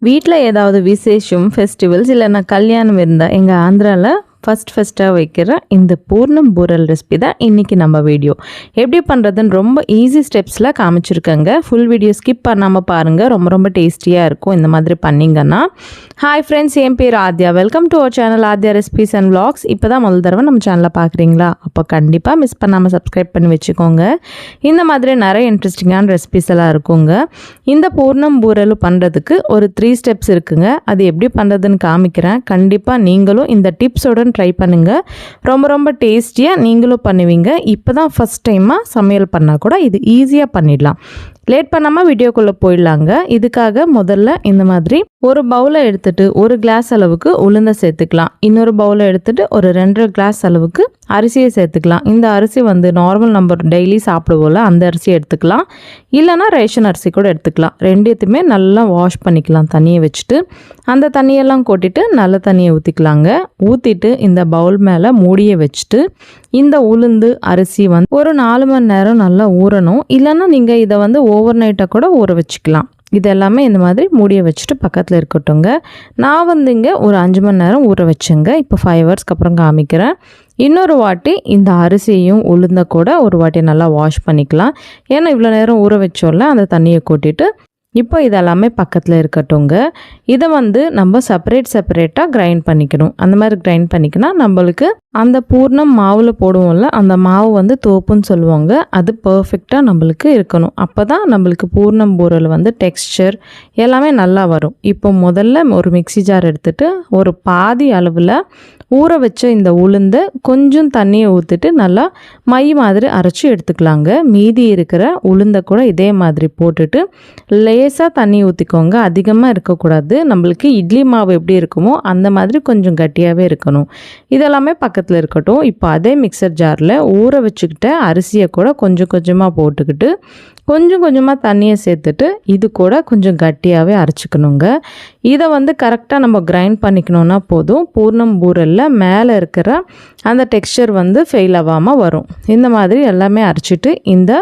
வீட்டில் ஏதாவது விசேஷம் ஃபெஸ்டிவல்ஸ் இல்லைன்னா கல்யாணம் இருந்தால் எங்கள் ஆந்திராவில் ஃபஸ்ட்டாக வைக்கிற இந்த பூர்ணம் பூரல் ரெசிபி தான் இன்றைக்கி நம்ம வீடியோ. எப்படி பண்ணுறதுன்னு ரொம்ப ஈஸி ஸ்டெப்ஸில் காமிச்சிருக்கேங்க. ஃபுல் வீடியோ ஸ்கிப் பண்ணாமல் பாருங்கள். ரொம்ப டேஸ்டியாக இருக்கும் இந்த மாதிரி பண்ணிங்கன்னா. ஹாய் ஃப்ரெண்ட்ஸ், என் பேர் Aadhya. Welcome to our channel Aadhya recipes and vlogs. இப்போ தான் முதல் தடவை நம்ம சேனலை பார்க்குறீங்களா? அப்போ கண்டிப்பாக மிஸ் பண்ணாமல் சப்ஸ்கிரைப் பண்ணி வச்சுக்கோங்க. இந்த மாதிரி நிறைய இன்ட்ரெஸ்டிங்கான ரெசிபிஸ் எல்லாம் இருக்குங்க. இந்த பூர்ணம் பூரல் பண்ணுறதுக்கு ஒரு 3 ஸ்டெப்ஸ் இருக்குங்க. அது எப்படி பண்ணுறதுன்னு காமிக்கிறேன். கண்டிப்பாக நீங்களும் இந்த டிப்ஸோட ட்ரை பண்ணுங்கள். ரொம்ப டேஸ்டியாக நீங்களும் பண்ணுவீங்க. இப்போ தான் ஃபஸ்ட் டைமாக சமையல் பண்ணால் கூட இது ஈஸியாக பண்ணிடலாம். லேட் பண்ணாமல் வீடியோக்குள்ளே போயிடலாங்க. இதுக்காக முதல்ல இந்த மாதிரி ஒரு பவுலை எடுத்துகிட்டு 1 கிளாஸ் அளவுக்கு உளுந்தை சேர்த்துக்கலாம். இன்னொரு பவுலை எடுத்துகிட்டு ஒரு 2.5 கிளாஸ் அளவுக்கு அரிசியை சேர்த்துக்கலாம். இந்த அரிசி நார்மல் நம்ம டெய்லி சாப்பிடுவோம்ல அந்த அரிசி எடுத்துக்கலாம். இல்லைனா ரேஷன் அரிசி கூட எடுத்துக்கலாம். ரெண்டுத்தையுமே நல்லா வாஷ் பண்ணிக்கலாம். தண்ணியை வச்சுட்டு அந்த தண்ணியெல்லாம் கொட்டிட்டு நல்ல தண்ணியை ஊற்றிக்கலாங்க. ஊற்றிட்டு இந்த பவுல் மேலே மூடியை வச்சுட்டு இந்த உளுந்து அரிசி ஒரு 4 மணி நேரம் நல்லா ஊறணும். இல்லைன்னா நீங்கள் இதை ஓவர் நைட்டாக கூட ஊற வச்சுக்கலாம். இது எல்லாமே இந்த மாதிரி மூடியை வச்சுட்டு பக்கத்தில் இருக்கட்டுங்க. நான் இங்கே ஒரு 5 மணி நேரம் ஊற வச்சேங்க. இப்போ 5 ஹவர்ஸ்க்கு அப்புறம் காமிக்கிறேன். இன்னொரு வாட்டி இந்த அரிசியும் உளுந்த கூட ஒரு வாட்டி நல்லா வாஷ் பண்ணிக்கலாம். ஏன்னா இவ்வளோ நேரம் ஊற வச்சோம்ல அந்த தண்ணியை கொட்டிட்டு இப்போ இதெல்லாமே பக்கத்தில் இருக்கட்டுங்க. இதை நம்ம செப்பரேட்டாக கிரைண்ட் பண்ணிக்கணும். அந்த மாதிரி கிரைண்ட் பண்ணிக்கினா நம்மளுக்கு அந்த பூர்ணம் மாவில் போடுவோம்ல அந்த மாவு தோப்புன்னு சொல்லுவாங்க. அது பர்ஃபெக்டாக நம்மளுக்கு இருக்கணும். அப்போ தான் நம்மளுக்கு பூர்ணம் பூரல் டெக்ஸ்சர் எல்லாமே நல்லா வரும். இப்போ முதல்ல ஒரு மிக்ஸி ஜார் எடுத்துகிட்டு ஒரு பாதி அளவில் ஊற வச்ச இந்த உளுந்தை கொஞ்சம் தண்ணியை ஊற்றிட்டு நல்லா மை மாதிரி அரைச்சி எடுத்துக்கலாங்க. மீதி இருக்கிற உளுந்தை கூட இதே மாதிரி போட்டுட்டு லேசாக தண்ணி ஊற்றிக்கோங்க. அதிகமாக இருக்கக்கூடாது. நம்மளுக்கு இட்லி மாவு எப்படி இருக்குமோ அந்த மாதிரி கொஞ்சம் கட்டியாகவே இருக்கணும். இதெல்லாமே பக்கத்தில் இருக்கட்டும். இப்போ அதே மிக்சர் ஜாரில் ஊற வச்சுக்கிட்ட அரிசியை கூட கொஞ்சமாக போட்டுக்கிட்டு கொஞ்சமாக தண்ணியை சேர்த்துட்டு இது கூட கொஞ்சம் கட்டியாகவே அரைச்சிக்கணுங்க. இதை கரெக்டாக நம்ம கிரைண்ட் பண்ணிக்கணுன்னா போதும். பூர்ணம் பூரலில் மேலே இருக்கிற அந்த டெக்ஸ்சர் ஃபெயில் ஆகாமல் வரும். இந்த மாதிரி எல்லாமே அரைச்சிட்டு இந்த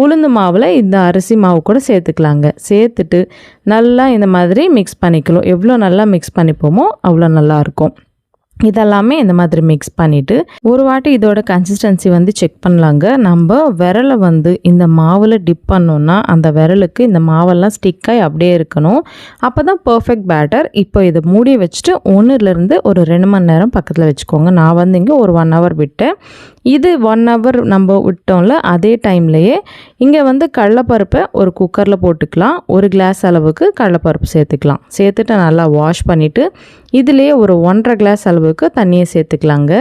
உளுந்து மாவில் இந்த அரிசி மாவு கூட சேர்த்துக்கலாங்க. சேர்த்துட்டு நல்லா இந்த மாதிரி மிக்ஸ் பண்ணிக்கலாம். எவ்வளோ நல்லா மிக்ஸ் பண்ணிப்போமோ அவ்வளோ நல்லாயிருக்கும். இதெல்லாமே இந்த மாதிரி மிக்ஸ் பண்ணிவிட்டு ஒரு வாட்டி இதோட கன்சிஸ்டன்சி செக் பண்ணலாங்க. நம்ம விரலை இந்த மாவில் டிப் பண்ணோன்னா அந்த விரலுக்கு இந்த மாவெல்லாம் ஸ்டிக்காகி அப்படியே இருக்கணும். அப்போ தான் பர்ஃபெக்ட் பேட்டர். இப்போ இதை மூடி வச்சுட்டு 1லேருந்து ஒரு 2 மணி நேரம் பக்கத்தில் வச்சுக்கோங்க. நான் இங்கே ஒரு 1 ஹவர் விட்டேன். இது 1 ஹவர் நம்ம விட்டோம்ல அதே டைம்லையே இங்கே கடலைப்பருப்பை ஒரு குக்கரில் போட்டுக்கலாம். 1 கிளாஸ் அளவுக்கு கடலைப்பருப்பு சேர்த்துக்கலாம். சேர்த்துட்டு நல்லா வாஷ் பண்ணிவிட்டு இதுலேயே ஒரு 1.5 கிளாஸ் அளவுக்கு தண்ணியை சேர்த்துக்கலாங்க.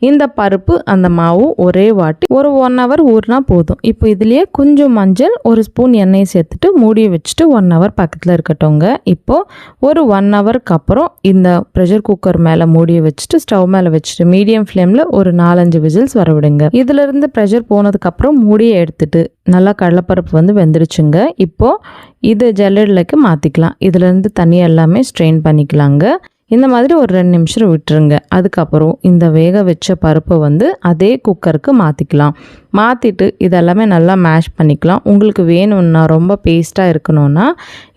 இந்த பருப்பு அந்த மாவு ஒரே வாட்டி ஒரு 1 ஹவர் ஊறினா போதும். இப்போ இதுலேயே கொஞ்சம் மஞ்சள், ஒரு ஸ்பூன் எண்ணெயை சேர்த்துட்டு மூடியை வச்சுட்டு 1 ஹவர் பக்கத்தில் இருக்கட்டும்ங்க. இப்போது ஒரு 1 ஹவருக்கு அப்புறம் இந்த ப்ரெஷர் குக்கர் மேலே மூடியை வச்சுட்டு ஸ்டவ் மேலே வச்சுட்டு மீடியம் ஃப்ளேமில் ஒரு 4-5 விசில்ஸ் வர விடுங்க. இதிலிருந்து ப்ரெஷர் போனதுக்கப்புறம் மூடியை எடுத்துட்டு நல்லா கடலைப்பருப்பு வெந்துடுச்சுங்க. இப்போது இது ஜல்லடைக்கு மாற்றிக்கலாம். இதிலேருந்து தண்ணி எல்லாமே ஸ்ட்ரெயின் பண்ணிக்கலாங்க. இந்த மாதிரி ஒரு 2 நிமிஷம் விட்டுருங்க. அதுக்கப்புறம் இந்த வேக வச்ச பருப்பை அதே குக்கருக்கு மாற்றிக்கலாம். மாற்றிட்டு இதெல்லாமே நல்லா மேஷ் பண்ணிக்கலாம். உங்களுக்கு வேணும்னா ரொம்ப பேஸ்ட்டாக இருக்கணும்னா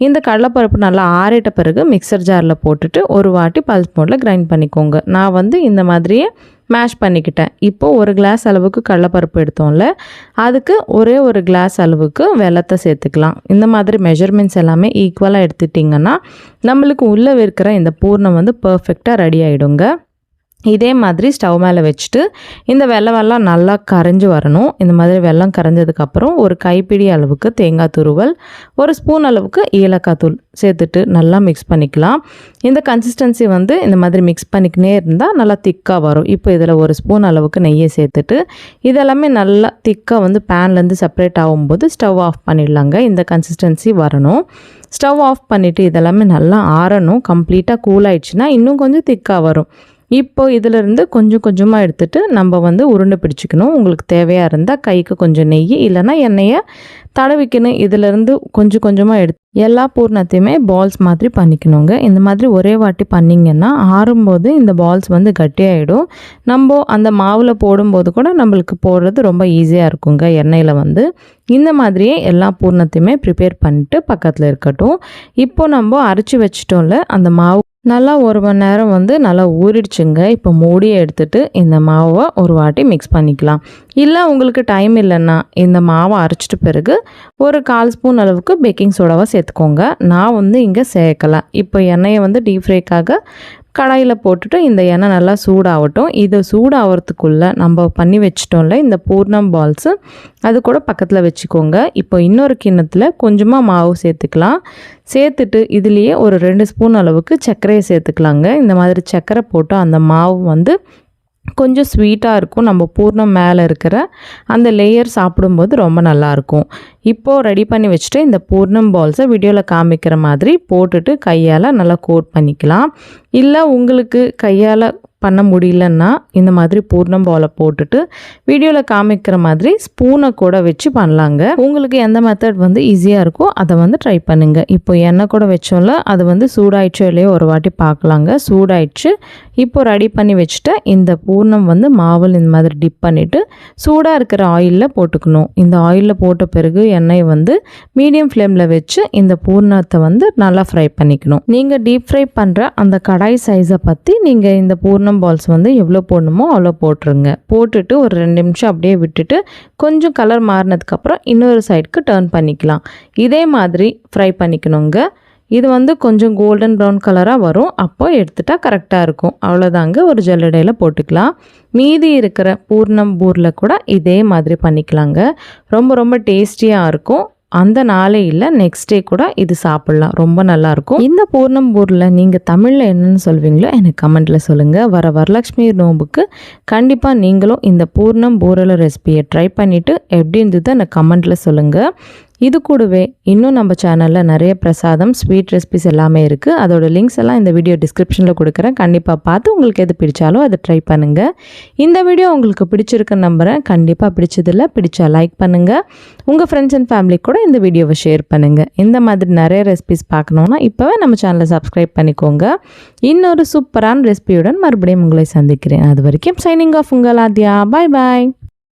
இந்த கடலைப்பருப்பு நல்லா ஆறிட்ட பிறகு மிக்சர் ஜாரில் போட்டுட்டு ஒரு வாட்டி பல்ஸ் மோடில் கிரைண்ட் பண்ணிக்கோங்க. நான் இந்த மாதிரியே மேஷ் பண்ணிக்கிட்டேன். இப்போது 1 கிளாஸ் அளவுக்கு கடலைப்பருப்பு எடுத்தோம்ல அதுக்கு ஒரே 1 கிளாஸ் அளவுக்கு வெல்லத்தை சேர்த்துக்கலாம். இந்த மாதிரி மெஷர்மெண்ட்ஸ் எல்லாமே ஈக்குவலாக எடுத்துட்டிங்கன்னா நம்மளுக்கு உள்ளே இருக்கிற இந்த பூர்ணம் பர்ஃபெக்டாக ரெடி ஆகிடுங்க. இதே மாதிரி ஸ்டவ் மேலே வச்சுட்டு இந்த வெள்ளமெல்லாம் நல்லா கரைஞ்சி வரணும். இந்த மாதிரி வெல்லம் கரைஞ்சதுக்கப்புறம் ஒரு கைப்பிடி அளவுக்கு தேங்காய் துருவல், 1 ஸ்பூன் அளவுக்கு ஏலக்காய் தூள் சேர்த்துட்டு நல்லா மிக்ஸ் பண்ணிக்கலாம். இந்த கன்சிஸ்டன்சி இந்த மாதிரி மிக்ஸ் பண்ணிக்கினே இருந்தால் நல்லா திக்காக வரும். இப்போ இதில் 1 ஸ்பூன் அளவுக்கு நெய்யை சேர்த்துட்டு இதெல்லாமே நல்லா திக்காக பேன்லேருந்து செப்பரேட் ஆகும்போது ஸ்டவ் ஆஃப் பண்ணிடலாங்க. இந்த கன்சிஸ்டன்சி வரணும். ஸ்டவ் ஆஃப் பண்ணிவிட்டு இதெல்லாமே நல்லா ஆறணும். கம்ப்ளீட்டாக கூல் ஆயிடுச்சுன்னா இன்னும் கொஞ்சம் திக்காக வரும். இப்போ இதிலிருந்து கொஞ்சம் கொஞ்சமாக எடுத்துகிட்டு நம்ம வந்து உருண்டை பிடிச்சிக்கணும். உங்களுக்கு தேவையாக இருந்தால் கைக்கு கொஞ்சம் நெய் இல்லைன்னா எண்ணெயை தடவிக்கணும். இதிலிருந்து கொஞ்சம் கொஞ்சமாக எடுத்து எல்லா பூர்ணத்தையுமே பால்ஸ் மாதிரி பண்ணிக்கணுங்க. இந்த மாதிரி ஒரே வாட்டி பண்ணிங்கன்னா ஆறும்போது இந்த பால்ஸ் வந்து கட்டியாகிடும். நம்ம அந்த மாவில் போடும்போது கூட நம்மளுக்கு போடுறது ரொம்ப ஈஸியாக இருக்குங்க. எண்ணெயில் வந்து இந்த மாதிரியே எல்லா பூர்ணத்தையுமே ப்ரிப்பேர் பண்ணிட்டு பக்கத்தில் இருக்கட்டும். இப்போ நம்ம அரைச்சி வச்சிட்டோம்ல அந்த மாவு நல்லா 1 மணி நேரம் வந்து நல்லா ஊறிடுச்சுங்க. இப்போ மூடியை எடுத்துகிட்டு இந்த மாவை ஒரு வாட்டி மிக்ஸ் பண்ணிக்கலாம். இல்லை உங்களுக்கு டைம் இல்லைன்னா இந்த மாவை அரைச்சிட்டு பிறகு ஒரு 1/4 ஸ்பூன் அளவுக்கு பேக்கிங் சோடாவை சேர்த்துக்கோங்க. நான் வந்து இங்கே சேர்க்கலாம். இப்போ எண்ணெயை வந்து டீப் ஃப்ரைக்காக கடாயில் போட்டுட்டு இந்த எண்ணெய் நல்லா சூடாகட்டும். இது சூடாகிறதுக்குள்ளே நம்ம பண்ணி வச்சிட்டோம்ல இந்த பூர்ணம் பால்ஸு அது கூட பக்கத்தில் வச்சுக்கோங்க. இப்போ இன்னொரு கிண்ணத்தில் கொஞ்சமாக மாவு சேர்த்துக்கலாம். சேர்த்துட்டு இதுலேயே ஒரு 2 ஸ்பூன் அளவுக்கு சர்க்கரையை சேர்த்துக்கலாங்க. இந்த மாதிரி சர்க்கரை போட்டு அந்த மாவு வந்து கொஞ்சம் ஸ்வீட்டாக இருக்கும். நம்ம பூர்ணம் மேலே இருக்கிற அந்த லேயர் சாப்பிடும்போது ரொம்ப நல்லாயிருக்கும். இப்போது ரெடி பண்ணி வச்சுட்டு இந்த பூர்ணம் பால்ஸை வீடியோவில் காமிக்கிற மாதிரி போட்டுட்டு கையால் நல்லா கோட் பண்ணிக்கலாம். இல்லை உங்களுக்கு கையால் பண்ண முடியலன்னா இந்த மாதிரி பூர்ணம் பாலை போட்டுட்டு வீடியோவில் காமிக்கிற மாதிரி ஸ்பூனை கூட வச்சு பண்ணலாங்க. உங்களுக்கு எந்த மெத்தட் வந்து ஈஸியாக இருக்கோ அதை வந்து ட்ரை பண்ணுங்கள். இப்போ எண்ணெய் கூட வச்சோம்ல அது வந்து சூடாயிடுச்சோ இல்லையோ ஒரு வாட்டி பார்க்கலாங்க. சூடாயிடுச்சு. இப்போ ரெடி பண்ணி வச்சுட்டு இந்த பூர்ணம் வந்து மாவில் இந்த மாதிரி டிப் பண்ணிவிட்டு சூடாக இருக்கிற ஆயிலில் போட்டுக்கணும். இந்த ஆயிலில் போட்ட பிறகு எண்ணெய் வந்து மீடியம் ஃப்ளேமில் வச்சு இந்த பூர்ணத்தை வந்து நல்லா ஃப்ரை பண்ணிக்கணும். நீங்கள் டீப் ஃப்ரை பண்ணுற அந்த கடாய் சைஸை பற்றி நீங்கள் இந்த பூர்ணம் பால்ஸ் வந்து எவ்வளோ போடணுமோ அவ்வளோ போட்டுருங்க. போட்டுட்டு ஒரு 2 நிமிஷம் அப்படியே விட்டுட்டு கொஞ்சம் கலர் மாறினதுக்கப்புறம் இன்னொரு சைடுக்கு டர்ன் பண்ணிக்கலாம். இதே மாதிரி ஃப்ரை பண்ணிக்கணுங்க. இது வந்து கொஞ்சம் கோல்டன் ப்ரௌன் கலராக வரும். அப்போ எடுத்துட்டா கரெக்டாக இருக்கும். அவ்வளோதாங்க. ஒரு ஜல்லடையில் போட்டுக்கலாம். மீதி இருக்கிற பூர்ணம் பூரில் கூட இதே மாதிரி பண்ணிக்கலாங்க. ரொம்ப ரொம்ப டேஸ்டியாக இருக்கும். அந்த நாளே இல்லை நெக்ஸ்ட் டே கூட இது சாப்பிட்லாம். ரொம்ப நல்லாயிருக்கும். இந்த பூர்ணம் பூரில் நீங்கள் தமிழில் என்னென்னு சொல்வீங்களோ எனக்கு கமெண்ட்டில் சொல்லுங்கள். வர வரலட்சுமி நோம்புக்கு கண்டிப்பாக நீங்களும் இந்த பூர்ணம் பூரல் ரெசிபியை ட்ரை பண்ணிவிட்டு எப்படி இருந்தது எனக்கு கமெண்ட்டில் சொல்லுங்கள். இது கூடவே இன்னும் நம்ம சேனலில் நிறைய பிரசாதம் ஸ்வீட் ரெசிபிஸ் எல்லாமே இருக்குது. அதோட லிங்க்ஸ் எல்லாம் இந்த வீடியோ டிஸ்கிரிப்ஷனில் கொடுக்குறேன். கண்டிப்பாக பார்த்து உங்களுக்கு எது பிடிச்சாலும் அதை ட்ரை பண்ணுங்கள். இந்த வீடியோ உங்களுக்கு பிடிச்சிருக்குன்னு நம்புகிறேன். கண்டிப்பாக பிடிச்சதில்ல பிடிச்சா லைக் பண்ணுங்கள். உங்கள் ஃப்ரெண்ட்ஸ் அண்ட் ஃபேமிலி கூட இந்த வீடியோவை ஷேர் பண்ணுங்கள். இந்த மாதிரி நிறைய ரெசிபிஸ் பார்க்கணுன்னா இப்போவே நம்ம சேனலை சப்ஸ்கிரைப் பண்ணிக்கோங்க. இன்னொரு சூப்பரான ரெசிபியுடன் மறுபடியும் உங்களை சந்திக்கிறேன். அது வரைக்கும் சைனிங் ஆஃப் உங்கள் ஆத்யா. பாய் பாய்.